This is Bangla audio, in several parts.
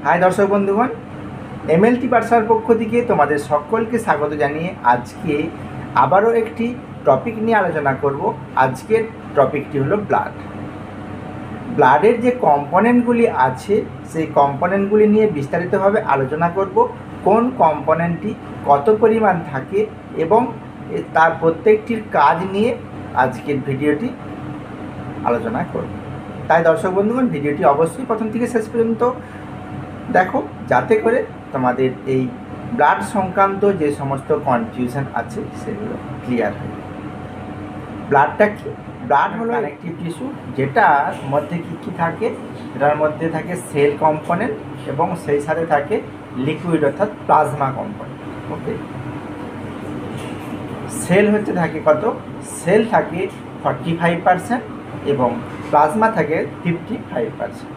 হাই দর্শক বন্ধুগণ, এমএলটি পাঠশালার পক্ষ থেকে তোমাদের সকলকে স্বাগত জানিয়ে আজকে আবারও একটি টপিক নিয়ে আলোচনা করব। আজকের টপিকটি হলো ব্লাডের যে কম্পোনেন্টগুলি আছে সেই কম্পোনেন্টগুলি নিয়ে বিস্তারিতভাবে আলোচনা করব। কোন কম্পোনেন্টটি কত পরিমাণ থাকে এবং তার প্রত্যেকটির কাজ নিয়ে আজকের ভিডিওটি আলোচনা করব। তাই দর্শক বন্ধুগণ, ভিডিওটি অবশ্যই প্রথম থেকে শেষ পর্যন্ত দেখো, যাতে করে তোমাদের এই ব্লাড সংক্রান্ত যে সমস্ত কনফিউশন আছে সেগুলো ক্লিয়ার হয়। ব্লাডটা কি? ব্লাড হলো কানেকটিভ টিস্যু, যেটার মধ্যে কী থাকে, এটার মধ্যে থাকে সেল কম্পোনেন্ট এবং সেই সাথে থাকে লিকুইড অর্থাৎ প্লাজমা কম্পোনেন্ট। ওকে, সেল হচ্ছে থাকে কত? সেল থাকে 45% এবং প্লাজমা থাকে 55%।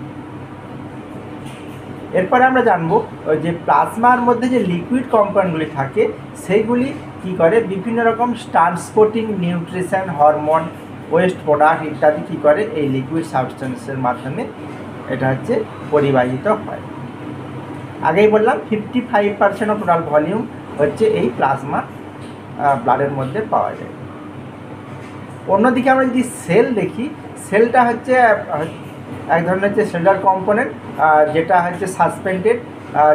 এরপরে আমরা জানবো যে প্লাজমার মধ্যে যে লিকুইড কম্পাউন্ডগুলি থাকে সেইগুলি কি করে, বিভিন্ন রকম transporting nutrition, hormone, waste product ইত্যাদি কী করে এই লিকুইড সাবস্টেন্সের মাধ্যমে এটা হচ্ছে পরিবাহিত হয়। আগেই বললাম 55% অফ টোটাল ভলিউম হচ্ছে এই প্লাজমা ব্লাডের মধ্যে পাওয়া যায়। অন্যদিকে আমরা যদি সেল দেখি, সেলটা হচ্ছে এক ধরনের হচ্ছে সেলুলার কম্পোনেন্ট, যেটা হচ্ছে সাসপেন্ডেড,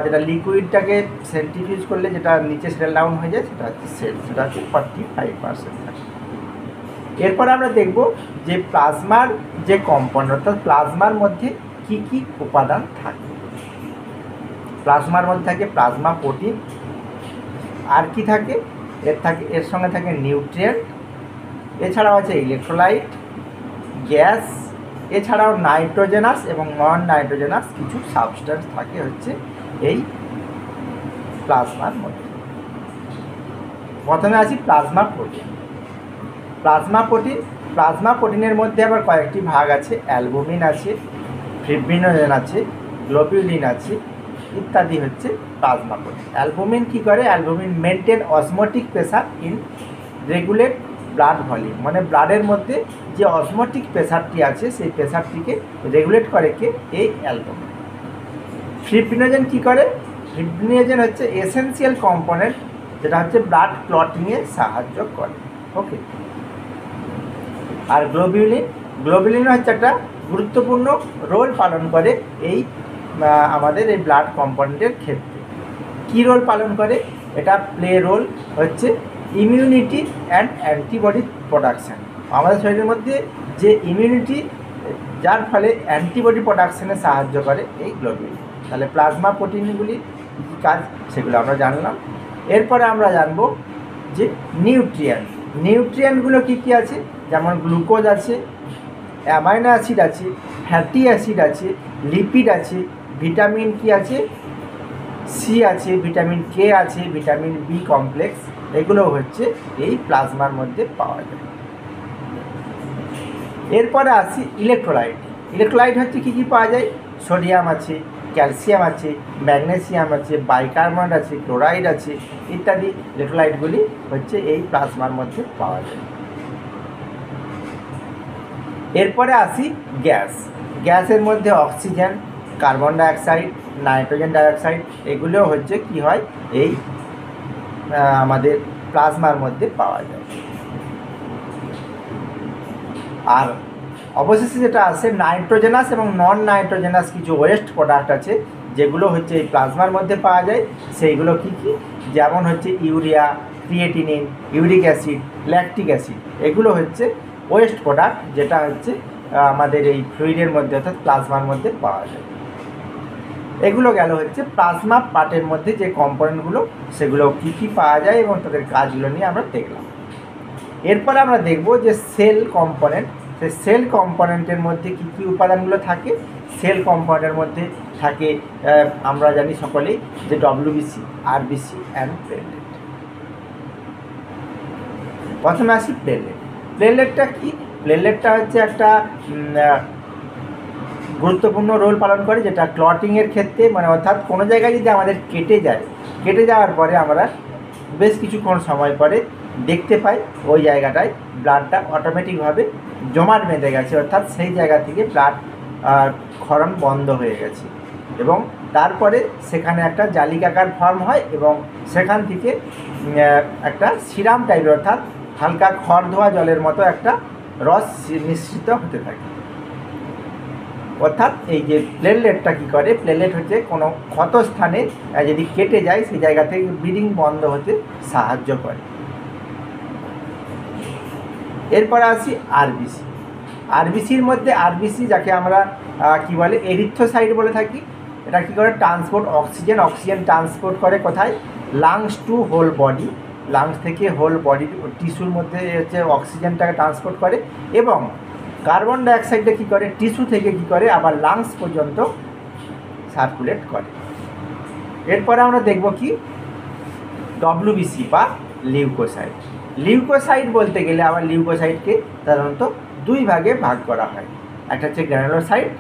যেটা লিকুইডটাকে সেন্ট্রিফিউজ করলে যেটা নিচে সেটেল ডাউন হয়ে যায় সেটা হচ্ছে সেল, সেটা হচ্ছে 45% থাকে। এরপরে আমরা দেখব যে প্লাজমার যে কম্পাউন্ড অর্থাৎ প্লাজমার মধ্যে কি কি উপাদান থাকে। প্লাজমার মধ্যে থাকে প্লাজমা প্রোটিন, আর কি থাকে, এর সঙ্গে থাকে নিউট্রিয়েন্ট, এছাড়াও আছে ইলেকট্রোলাইট, গ্যাস, এছাড়াও নাইট্রোজেনাস এবং নন নাইট্রোজেনাস কিছু সাবস্টেন্স থাকে হচ্ছে এই প্লাজমার মধ্যে। প্রথমে আসি প্লাজমা প্রোটিন। প্লাজমা প্রোটিনের মধ্যে আবার কয়েকটি ভাগ আছে। অ্যালবুমিন আছে, ফিব্রিনোজেন আছে, গ্লোবিউলিন আছে ইত্যাদি হচ্ছে প্লাজমা প্রোটিন। অ্যালবুমিন কী করে? Albumin maintain osmotic pressure in regulate blood volume, মানে ব্লাডের মধ্যে যে অসমোটিক প্রেসারটি আছে সেই প্রেসারটিকে রেগুলেট করে কে? এই অ্যালবুমিন। ফিব্রিনোজেন কী করে? ফিব্রিনোজেন হচ্ছে এসেন্সিয়াল কম্পোনেন্ট, যেটা হচ্ছে ব্লাড ক্লটিংয়ে সাহায্য করে। ওকে, আর গ্লোবিউলিন হচ্ছে একটা গুরুত্বপূর্ণ রোল পালন করে এই আমাদের এই ব্লাড কম্পোনেন্টের ক্ষেত্রে। কী রোল পালন করে? এটা প্লে রোল হচ্ছে ইমিউনিটি অ্যান্ড অ্যান্টিবডি প্রোডাকশান। আমাদের শরীরের মধ্যে যে ইমিউনিটি, যার ফলে অ্যান্টিবডি প্রোডাকশানে সাহায্য করে এই গ্লোবিউলিন। তাহলে প্লাজমা প্রোটিনগুলি কী কাজ সেগুলো আমরা জানলাম। এরপরে আমরা জানবো যে নিউট্রিয়েন্টগুলো কী কী আছে, যেমন গ্লুকোজ আছে, অ্যামাইনো অ্যাসিড আছে, ফ্যাটি অ্যাসিড আছে, লিপিড আছে, ভিটামিন কি আছে? সি আছে, ভিটামিন কে আছে, ভিটামিন বি কমপ্লেক্স, এগুলো হচ্ছে এই প্লাজমার মধ্যে পাওয়া যায়। এরপরে আসি ইলেকট্রোলাইট হচ্ছে কী কী পাওয়া যায়? সোডিয়াম আছে, ক্যালসিয়াম আছে, ম্যাগনেসিয়াম আছে, বাইকার্বনেট আছে, ক্লোরাইড আছে ইত্যাদি ইলেকট্রোলাইটগুলি হচ্ছে এই প্লাজমার মধ্যে পাওয়া যায়। এরপরে আসি গ্যাসের মধ্যে oxygen, carbon dioxide, nitrogen dioxide এগুলো হচ্ছে কি হয় এই আমাদের প্লাজমার মধ্যে পাওয়া যায়। আর অবশেষে যেটা আছে নাইট্রোজেনাস এবং নন নাইট্রোজেনাস কিছু ওয়েস্ট প্রোডাক্ট আছে যেগুলো হচ্ছে এই প্লাজমার মধ্যে পাওয়া যায়। সেইগুলো কি কি? যেমন হচ্ছে urea, creatinine, uric acid, lactic acid, এগুলো হচ্ছে ওয়েস্ট প্রোডাক্ট, যেটা হচ্ছে আমাদের এই ফ্লুইডের মধ্যে অর্থাৎ প্লাজমার মধ্যে পাওয়া যায়। এগুলো গেল হচ্ছে প্লাজমা পার্টের মধ্যে যে কম্পোনেন্টগুলো, সেগুলো কী কী পাওয়া যায় এবং তাদের কাজগুলো নিয়ে আমরা দেখলাম। এরপরে আমরা দেখব যে সেল কম্পোনেন্ট। সেই সেল কম্পোনেন্টের মধ্যে কী কী উপাদানগুলো থাকে। সেল কম্পোনেন্টের মধ্যে থাকে আমরা জানি সকলেই যে ডব্লিউবিসি, আরবিসি অ্যান্ড প্লেটলেট। প্রথমে আসি প্লেটলেটটা কি? প্লেটলেটটা হচ্ছে একটা গুরুত্বপূর্ণ রোল পালন করে, যেটা ক্লটিংয়ের ক্ষেত্রে, মানে অর্থাৎ কোনো জায়গায় যদি আমাদের কেটে যাওয়ার পরে আমরা বেশ কিছুক্ষণ সময় পরে দেখতে পাই ওই জায়গাটায় ব্লাডটা অটোমেটিকভাবে জমাট বেঁধে গেছে, অর্থাৎ সেই জায়গা থেকে ব্লাড ক্ষরণ বন্ধ হয়ে গেছে। এবং তারপরে সেখানে একটা জালিকাকার ফর্ম হয় এবং সেখান থেকে একটা সিরাম টাইপের অর্থাৎ হালকা খড় ধোয়া জলের মতো একটা রস মিশ্রিত হতে থাকে। অর্থাৎ এই যে প্লেটলেটটা কী করে, প্লেটলেট হচ্ছে কোনো ক্ষত স্থানে যদি কেটে যায় সেই জায়গা থেকে ব্লিডিং বন্ধ হতে সাহায্য করে। এরপরে আসি আরবিসি। আরবিসির মধ্যে আরবিসি যাকে আমরা কি বলে এরিথ্রোসাইট বলে থাকি, এটা কী করে ট্রান্সপোর্ট অক্সিজেন ট্রান্সপোর্ট করে কোথায়, lungs to whole body, lungs থেকে হোল বডি টিস্যুর মধ্যে হচ্ছে অক্সিজেনটাকে ট্রান্সপোর্ট করে এবং কার্বন ডাইঅক্সাইডটা কী করে টিস্যু থেকে কী করে আবার লাংস পর্যন্ত সার্কুলেট করে। এরপরে আমরা দেখব কি ডব্লিউবিসি বা লিউকোসাইট। লিউকোসাইট বলতে গেলে আবার লিউকোসাইটকে সাধারণত দুই ভাগে ভাগ করা হয়, একটা হচ্ছে গ্র্যানুলোসাইট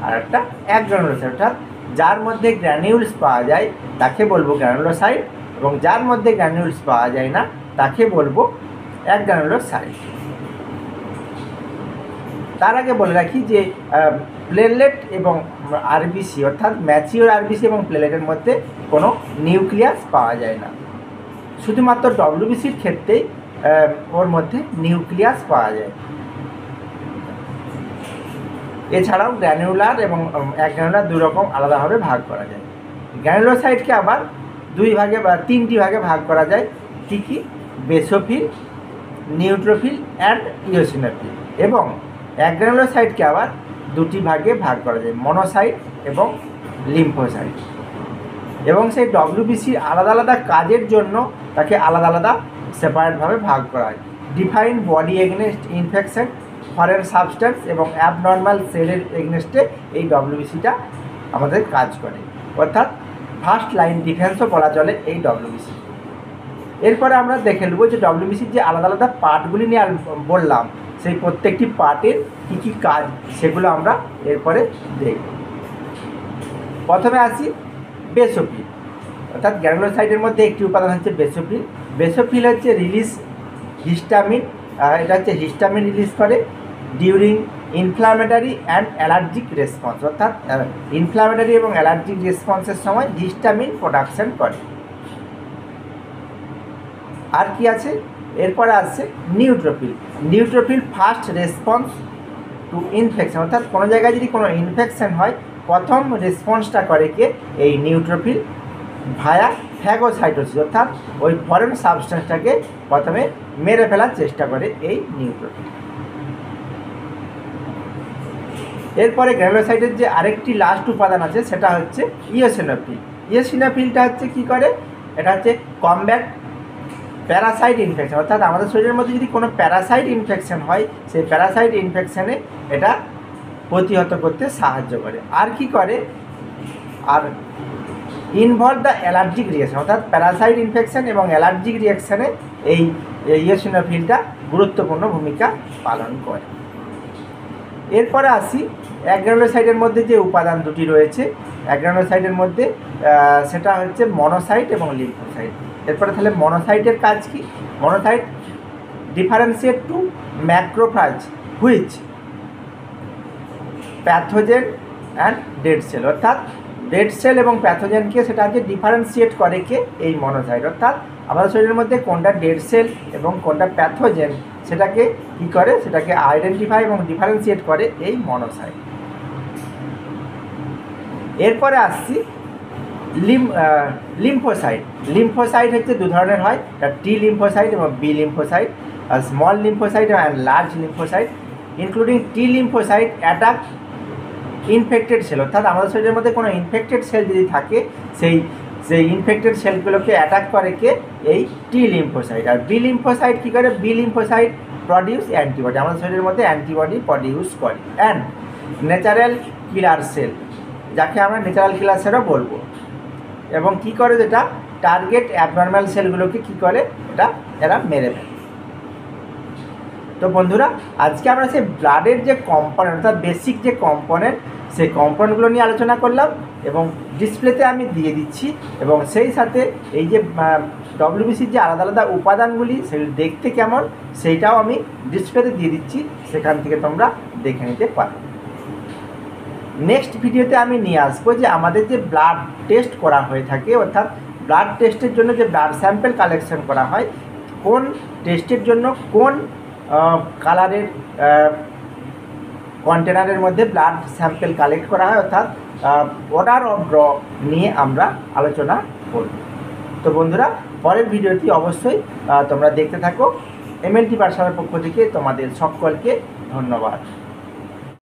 আর একটা অ্যাগ্রানুলোসাইট, অর্থাৎ যার মধ্যে গ্র্যানিউলস পাওয়া যায় তাকে বলবো গ্র্যানুলোসাইট এবং যার মধ্যে গ্র্যানিউলস পাওয়া যায় না তাকে বলবো অ্যাগ্রানুলোসাইট। তার আগে বলে রাখি যে প্লেটলেট এবং আরবিসি অর্থাৎ ম্যাচিওর আরবিসি এবং প্লেটলেটের মধ্যে কোনো নিউক্লিয়াস পাওয়া যায় না, শুধুমাত্র ডব্লিউবিসির ক্ষেত্রেই ওর মধ্যে নিউক্লিয়াস পাওয়া যায়। এছাড়াও গ্র্যানুলার এবং অ্যাগ্রানুলার দুই রকম আলাদাভাবে ভাগ করা যায়। গ্র্যানুলোসাইটকে আবার দুই ভাগে বা তিনটি ভাগে ভাগ করা যায়, কী কী, বেসোফিল, নিউট্রোফিল অ্যান্ড ইওসিনোফিল। এবং অ্যাগ্রানুলোসাইটকে আবার দুটি ভাগে ভাগ করা যায়, মনোসাইট এবং লিম্ফোসাইট। এবং সেই ডব্লিউবিসির আলাদা আলাদা কাজের জন্য তাকে আলাদা আলাদা সেপারেটভাবে ভাগ করা হয়। Define body against infection, foreign substance এবং অ্যাবনর্মাল সেলের এগেনস্টে এই ডব্লিউবিসিটা আমাদের কাজ করে, অর্থাৎ ফার্স্ট লাইন ডিফেন্সও বলা চলে এই ডব্লিউবিসি। এরপরে আমরা দেখে নেব যে ডব্লিউবিসির যে আলাদা আলাদা পার্টগুলি নিয়ে বললাম সেই প্রত্যেকটি পার্টের কী কী কাজ সেগুলো আমরা এরপরে দেখব। প্রথমে আসি বেসোফিল, অর্থাৎ গ্র্যানুলোসাইটের মধ্যে একটি উপাদান হচ্ছে বেসোফিল। বেসোফিল হচ্ছে রিলিজ হিস্টামিন, এটা হচ্ছে হিস্টামিন রিলিজ করে during inflammatory and allergic response, অর্থাৎ ইনফ্লামেটারি এবং অ্যালার্জিক রেসপন্সের সময় হিস্টামিন প্রোডাকশন করে। আর কি আছে, এরপরে আসছে neutrophil. Neutrophil first response to infection, অর্থাৎ কোনো জায়গায় যদি কোনো ইনফেকশন হয় প্রথম রেসপন্সটা করে কে এই নিউট্রোফিল ভায়া ফ্যাগোসাইটোসিস, অর্থাৎ ওই ফরেন সাবস্টেন্সটাকে প্রথমে মেরে ফেলার চেষ্টা করে এই নিউট্রোফিল। এরপরে গ্র্যানুলোসাইটের যে আরেকটি লাস্ট উপাদান আছে সেটা হচ্ছে ইওসিনোফিল। ইওসিনোফিলটা হচ্ছে কী করে, এটা হচ্ছে কমব্যাট প্যারাসাইট ইনফেকশন, অর্থাৎ আমাদের শরীরের মধ্যে যদি কোনো প্যারাসাইট ইনফেকশন হয় সেই প্যারাসাইট ইনফেকশানে এটা প্রতিহত করতে সাহায্য করে। আর কি করে, are involve the allergic reaction, অর্থাৎ প্যারাসাইট ইনফেকশান এবং অ্যালার্জিক রিয়াকশানে এই ইওসিনোফিলটা গুরুত্বপূর্ণ ভূমিকা পালন করে। এরপরে আসি অ্যাগ্রানুলোসাইটের মধ্যে যে উপাদান দুটি রয়েছে অ্যাগ্রানুলোসাইটের মধ্যে, সেটা হচ্ছে মনোসাইট এবং লিম্ফোসাইট। এরপরে তাহলে মনোসাইটের কাজ কি, monocyte differentiate to macrophage which pathogen and dead cell, অর্থাৎ ডেড সেল এবং প্যাথোজেনকে সেটা হচ্ছে ডিফারেন্সিয়েট করে কে এই মনোসাইট, অর্থাৎ আমাদের শরীরের মধ্যে কোনটা ডেড সেল এবং কোনটা প্যাথোজেন সেটাকে কী করে, সেটাকে আইডেন্টিফাই এবং ডিফারেন্সিয়েট করে এই মনোসাইট। এরপরে আসছি লিম্ফোসাইট। লিম্ফোসাইট হচ্ছে দু ধরনের হয়, টি লিম্ফোসাইট এবং B lymphocyte, small lymphocyte and large lymphocyte. Including T lymphocyte attack infected cell, অর্থাৎ আমাদের শরীরের মধ্যে কোনো ইনফেক্টেড সেল যদি থাকে সেই ইনফেক্টেড সেলগুলোকে অ্যাটাক করে কে এই টি লিম্ফোসাইট। আর বি লিম্ফোসাইট কী করে, বি লিম্ফোসাইট প্রডিউস অ্যান্টিবডি, আমাদের শরীরের মধ্যে অ্যান্টিবডি প্রডিউস করে। অ্যান্ড ন্যাচারাল কিলার সেল, যাকে আমরা ন্যাচারাল কিলার সেলও বলবো, এবং কী করে যেটা টার্গেট অ্যাবনর্মাল সেলগুলোকে কী করে এরা মেরে দেয়। তো বন্ধুরা আজকে আমরা সেই ব্লাডের যে কম্পোনেন্ট অর্থাৎ বেসিক যে কম্পোনেন্ট সেই কম্পোনেন্টগুলো নিয়ে আলোচনা করলাম এবং ডিসপ্লেতে আমি দিয়ে দিচ্ছি, এবং সেই সাথে এই যে ডব্লিউবিসির যে আলাদা আলাদা উপাদানগুলি সেগুলি দেখতে কেমন সেইটাও আমি ডিসপ্লেতে দিয়ে দিচ্ছি, সেখান থেকে তোমরা দেখে নিতে পারো। নেক্সট ভিডিওতে আমি নিয়ে আসবো যে আমাদের যে ব্লাড টেস্ট করা হয়ে থাকে, অর্থাৎ ব্লাড টেস্টের জন্য যে ব্লাড স্যাম্পেল কালেকশন করা হয়, কোন টেস্টের জন্য কোন কালারের কন্টেনারের মধ্যে ব্লাড স্যাম্পেল কালেক্ট করা হয়, অর্থাৎ অর্ডার অফ ড্র নিয়ে আমরা আলোচনা করব। তো বন্ধুরা, পরের ভিডিওটি অবশ্যই তোমরা দেখতে থাকো। MNT পাঠশালার পক্ষ থেকে তোমাদের সকলকে ধন্যবাদ।